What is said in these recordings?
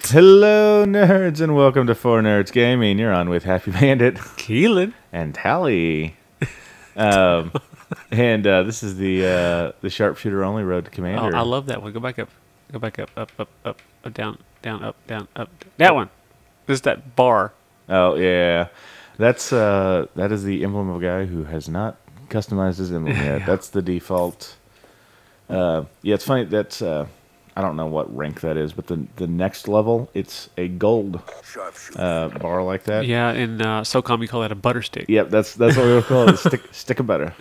Hello, nerds, and welcome to Four Nerds Gaming. You're on with Happy Bandit, Qeelin, and Tally. This is the Sharpshooter only Road to Commander. Oh, I love that one. Go back up. Go back up. Up, up, up, up, down, down, up, down, up. That one. This is that bar. Oh, yeah. That is the emblem of a guy who has not customized his emblem yet. Yeah. That's the default. It's funny. That's I don't know what rank that is, but the next level, it's a gold bar like that. Yeah, in SOCOM you call that a butter stick. Yep, that's what we call it. Stick of butter.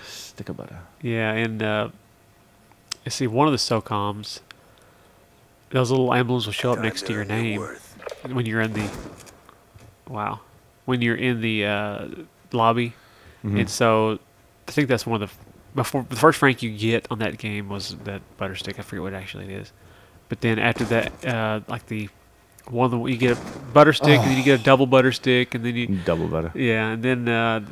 Stick of butter. Yeah, and you see one of the SOCOMs, those little emblems will show up next to your name when you're in the lobby. Mm-hmm. And so I think that's one of the first rank you get on that game was that butter stick. I forget what actually it is, but then after that, like the you get a butter stick, and then you get a double butter stick, and then you double butter. Yeah, and then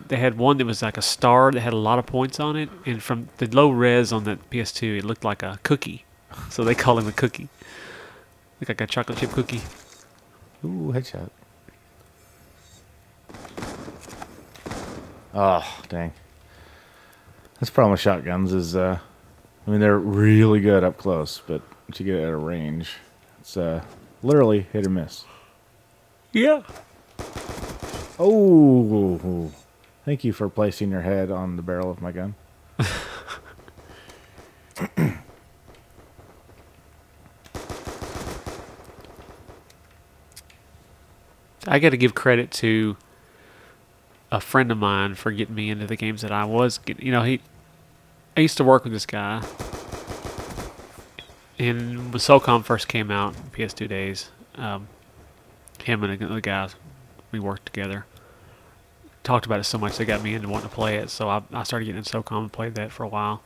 they had one that was like a star that had a lot of points on it, and from the low res on that PS2, it looked like a cookie, so they call him a cookie, looked like a chocolate chip cookie. Ooh, headshot. Oh, dang. That's the problem with shotguns is, I mean, they're really good up close, but once you get at a range, it's literally hit or miss. Yeah. Oh, thank you for placing your head on the barrel of my gun. I got to give credit to a friend of mine for getting me into the games that I was getting. You know, I used to work with this guy, and when SOCOM first came out, PS2 days, him and the guys, we worked together, talked about it so much they got me into wanting to play it, so I started getting into SOCOM and played that for a while.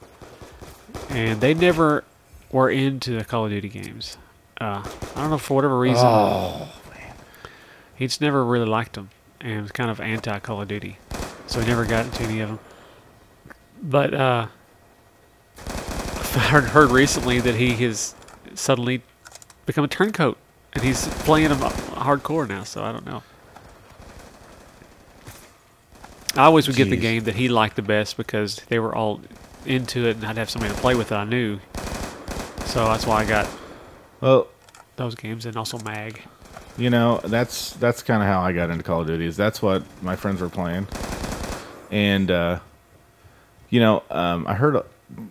And they never were into the Call of Duty games. I don't know, for whatever reason. Oh, man. He just never really liked them, and was kind of anti-Call of Duty, so he never got into any of them. But I heard recently that he has suddenly become a turncoat, and he's playing them hardcore now, so I don't know. I always would get the game that he liked the best because they were all into it, and I'd have somebody to play with that I knew. So that's why I got those games, and also MAG. You know, that's kind of how I got into Call of Duty. Is that's what my friends were playing, and I heard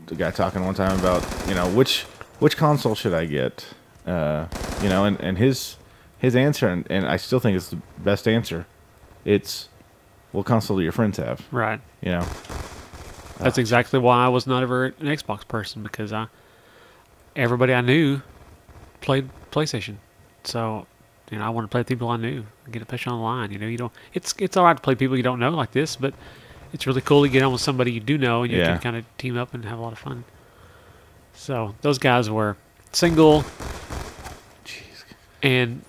the guy talking one time about which console should I get, and his answer, and I still think it's the best answer. It's what console do your friends have? Right. You know, that's exactly why I was not ever an Xbox person, because everybody I knew played PlayStation, so. I want to play with people I knew, get a push online. You don't. It's all right to play people you don't know like this, but it's really cool to get on with somebody you do know, and you can kind of team up and have a lot of fun. So those guys were single, and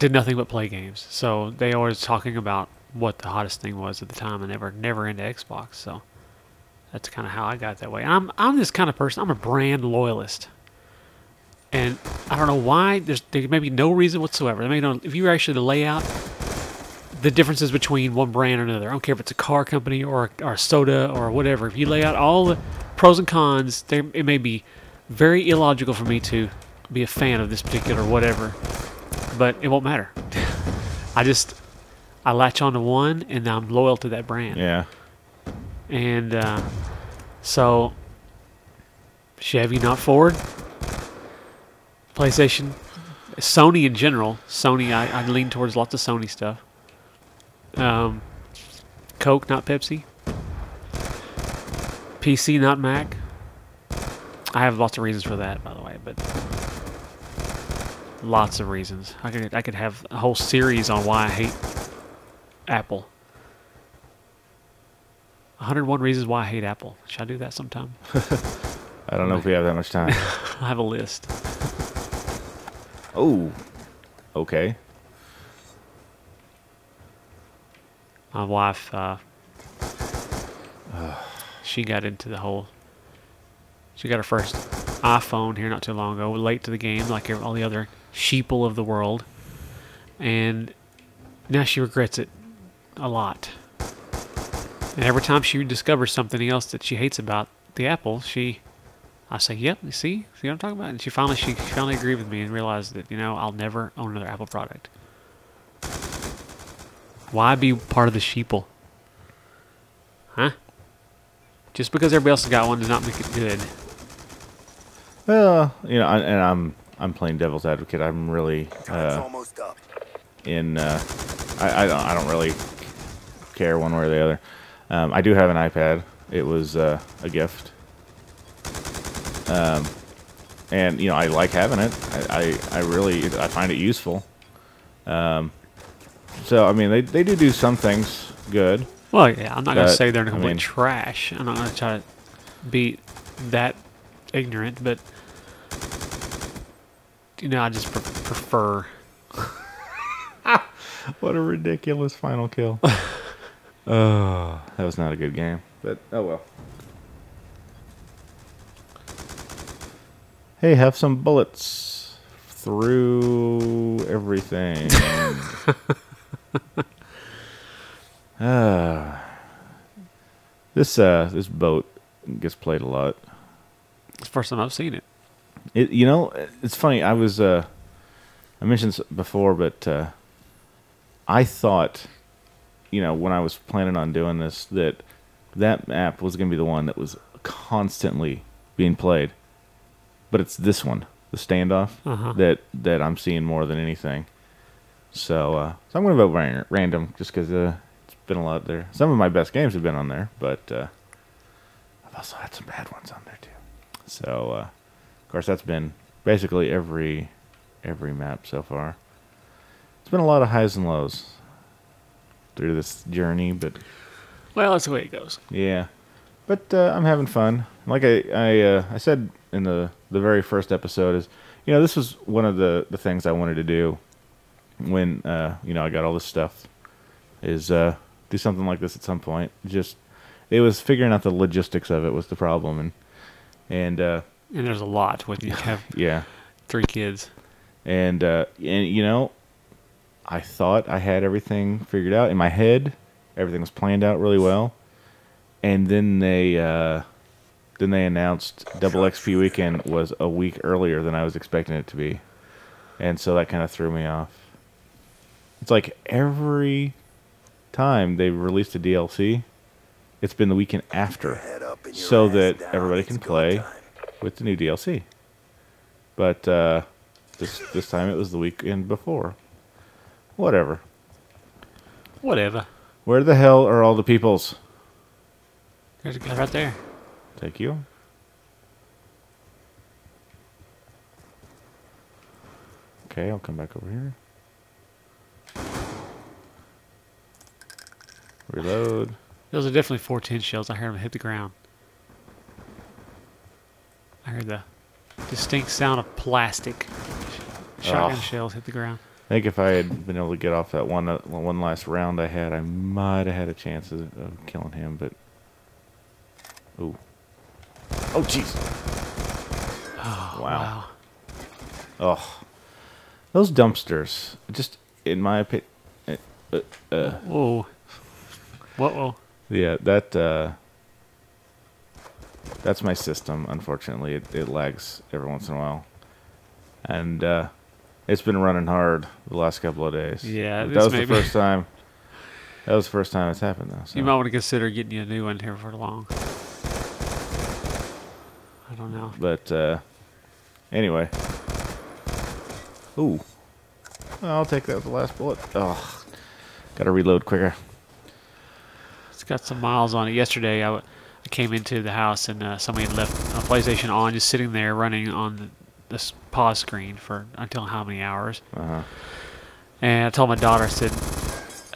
did nothing but play games. So they always talking about what the hottest thing was at the time, and they were never into Xbox. So that's kind of how I got that way. I'm this kind of person. I'm a brand loyalist. And I don't know why. There may be no reason whatsoever. If you were actually to lay out the differences between one brand or another, I don't care if it's a car company or a soda or whatever. If you lay out all the pros and cons, it may be very illogical for me to be a fan of this particular whatever, but it won't matter. I latch on to one, and I'm loyal to that brand. Yeah. And so Chevy, not Ford. PlayStation, Sony in general. Sony, I lean towards lots of Sony stuff. Coke, not Pepsi. PC, not Mac. I have lots of reasons for that, by the way, but lots of reasons. I could have a whole series on why I hate Apple. 101 reasons why I hate Apple. Should I do that sometime? I don't know if we have that much time. I have a list. Oh, okay. My wife, she got into the whole. She got her first iPhone here not too long ago, late to the game, like all the other sheeple of the world, and now she regrets it a lot. And every time she discovers something else that she hates about the Apple, I say, "Yep, you see what I'm talking about?" And she finally agreed with me and realized that I'll never own another Apple product. Why be part of the sheeple? Huh? Just because everybody else has got one does not make it good. Well, I'm playing devil's advocate. I'm really Almost up. I don't really care one way or the other. I do have an iPad. It was a gift. And I like having it. I find it useful. So I mean, they do some things good. Well, yeah, I'm not going to say they're I complete mean, trash. I'm not going to try to be that ignorant, but I just prefer. What a ridiculous final kill. Oh, that was not a good game, but oh well. Hey, have some bullets through everything. This boat gets played a lot. It's the first time I've seen it. It's funny. I mentioned before, but I thought, when I was planning on doing this, that map was going to be the one that was constantly being played. But it's this one, the standoff, that I'm seeing more than anything. So I'm going to vote random just because it's been a lot there. Some of my best games have been on there, but I've also had some bad ones on there too. So of course that's been basically every map so far. It's been a lot of highs and lows through this journey, but Well, that's the way it goes. yeah. But I'm having fun. Like I said in the very first episode, is this was one of the things I wanted to do when I got all this stuff, is do something like this at some point. It was figuring out the logistics of it was the problem, and there's a lot when you have yeah, 3 kids. and I thought I had everything figured out in my head. Everything was planned out really well, and then they announced Double XP Weekend was a week earlier than I was expecting it to be, and so that kind of threw me off. It's like every time they've released a DLC, it's been the weekend after, so that everybody can play with the new DLC. But this time it was the weekend before. Whatever. Where the hell are all the peoples? There's a guy right there. Thank you. Okay, I'll come back over here. Reload. Those are definitely 410 shells. I heard them hit the ground. I heard the distinct sound of plastic shotgun shells hit the ground. I think if I had been able to get off that one last round I had, I might have had a chance of killing him, but... Ooh. Oh, jeez. Oh, Wow. Oh. Those dumpsters, just, in my opinion... Whoa. Whoa. Yeah, that's my system, unfortunately. It lags every once in a while. And it's been running hard the last couple of days. Yeah, that was the first time. That was the first time it's happened, though. So. You might want to consider getting you a new one here for long. I don't know. But anyway. Ooh. Well, I'll take that with the last bullet. Oh, gotta reload quicker. It's got some miles on it. Yesterday, I came into the house and somebody had left a PlayStation on, just sitting there running on this pause screen for until how many hours. And I told my daughter, I said,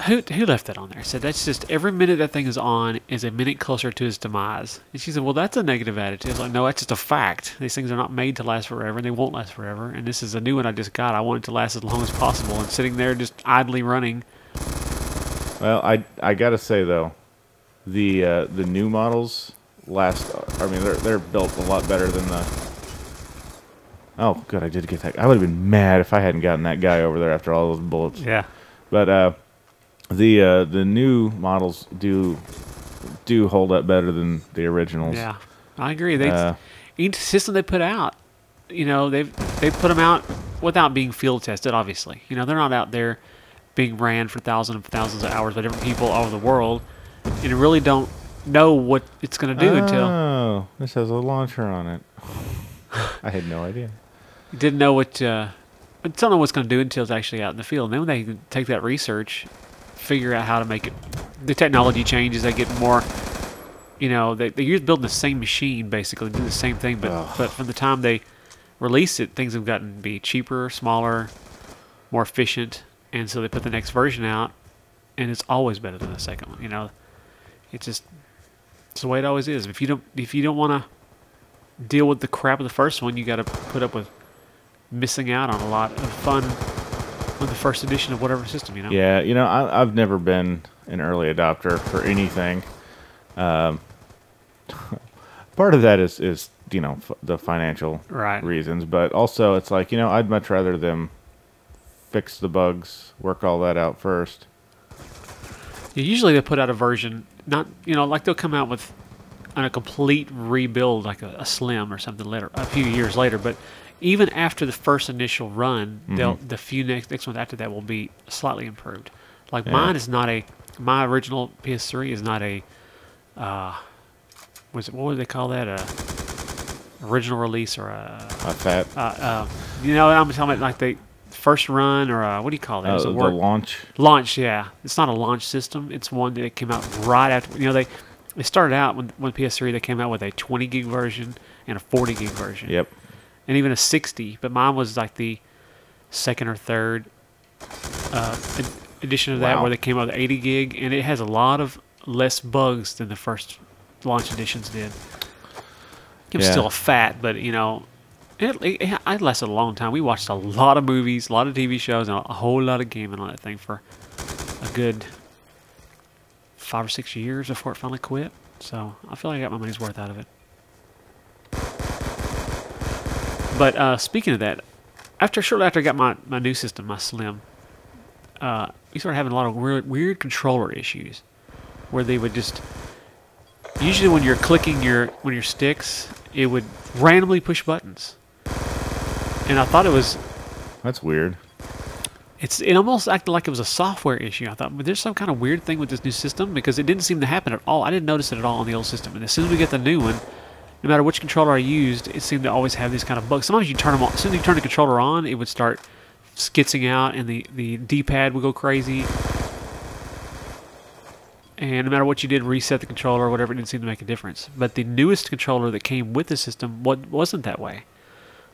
who left that on there? I said, that's just every minute that thing is on is a minute closer to its demise. And she said, well, that's a negative attitude. I was like, no, that's just a fact. These things are not made to last forever, and they won't last forever. And this is a new one I just got. I want it to last as long as possible. And sitting there just idly running. Well, I gotta say though, the new models last. I mean, they're built a lot better than Oh, good, I did get that. I would have been mad if I hadn't gotten that guy over there after all those bullets. Yeah. But the new models do hold up better than the originals. Yeah, I agree. Each system they put out, they put them out without being field tested. Obviously, they're not out there being ran for thousands and thousands of hours by different people all over the world, and you really don't know what it's going to do until. Oh, this has a launcher on it. I had no idea. You didn't know what. Don't know what's going to do until it's actually out in the field. And then when they take that research, figure out how to make it. The technology changes. They get more. You're building the same machine basically, do the same thing, but from the time they release it, things have gotten to be cheaper, smaller, more efficient, and so they put the next version out, and it's always better than the second one. It's the way it always is. If you don't want to deal with the crap of the first one, you got to put up with missing out on a lot of fun with the first edition of whatever system. Yeah, I've never been an early adopter for anything. Part of that is the financial reasons, but also it's like I'd much rather them fix the bugs, work all that out first. Yeah, usually they put out a version, not like they'll come out with on a complete rebuild, like a Slim or something later, a few years later. But even after the first initial run, the few next ones after that will be slightly improved. Like mine is not my original PS3 is not a. What would they call that? Original release or a FAT? I'm talking about like the first run or what do you call that? The launch. Launch, yeah. It's not a launch system. It's one that came out right after. They started out when PS3 they came out with a 20 gig version and a 40 gig version. Yep. And even a 60, but mine was like the second or third edition of that where they came out with 80 gig, and it has a lot of less bugs than the first launch editions did. It was still a fat, but it lasted a long time. We watched a lot of movies, a lot of TV shows, and a whole lot of gaming on that thing for a good 5 or 6 years before it finally quit. So I feel like I got my money's worth out of it. But speaking of that, shortly after I got my new system, my Slim, we started having a lot of weird controller issues, where they would just usually when you're clicking your sticks, it would randomly push buttons, and I thought that's weird. It almost acted like it was a software issue. I thought, but there's some kind of weird thing with this new system because it didn't seem to happen at all. I didn't notice it at all on the old system, and as soon as we get the new one, no matter which controller I used, it seemed to always have these kind of bugs. Sometimes you turn them on. As soon as you turn the controller on, it would start skitzing out, and the D-pad would go crazy. And no matter what you did, reset the controller or whatever, it didn't seem to make a difference. But the newest controller that came with the system wasn't that way.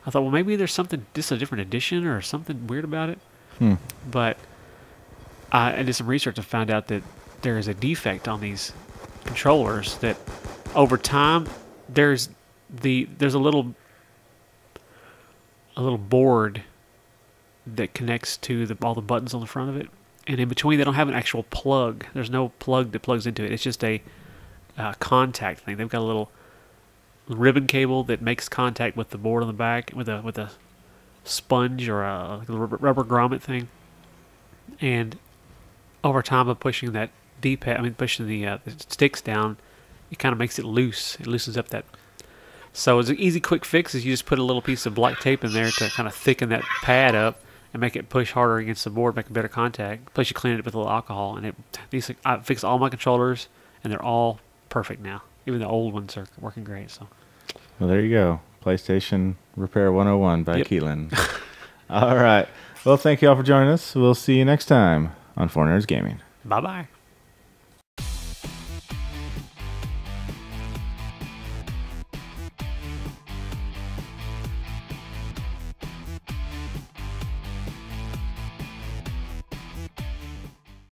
I thought, well, maybe there's something, just a different edition or something weird about it. But I did some research and found out that there is a defect on these controllers that over time there's a little board that connects to all the buttons on the front of it, and in between they don't have an actual plug. There's no plug that plugs into it. It's just a contact thing. They've got a little ribbon cable that makes contact with the board on the back with a sponge or a rubber grommet thing, and over time of pushing that pushing the sticks down, it kind of makes it loose. It loosens up that. So it's an easy, quick fix is you just put a little piece of black tape in there to kind of thicken that pad up and make it push harder against the board, make a better contact. Plus you clean it with a little alcohol, and I fixed all my controllers, and they're all perfect now. Even the old ones are working great. So. Well, there you go. PlayStation Repair 101 by Qeelin. All right. Well, thank you all for joining us. We'll see you next time on 4Nerds Gaming. Bye-bye.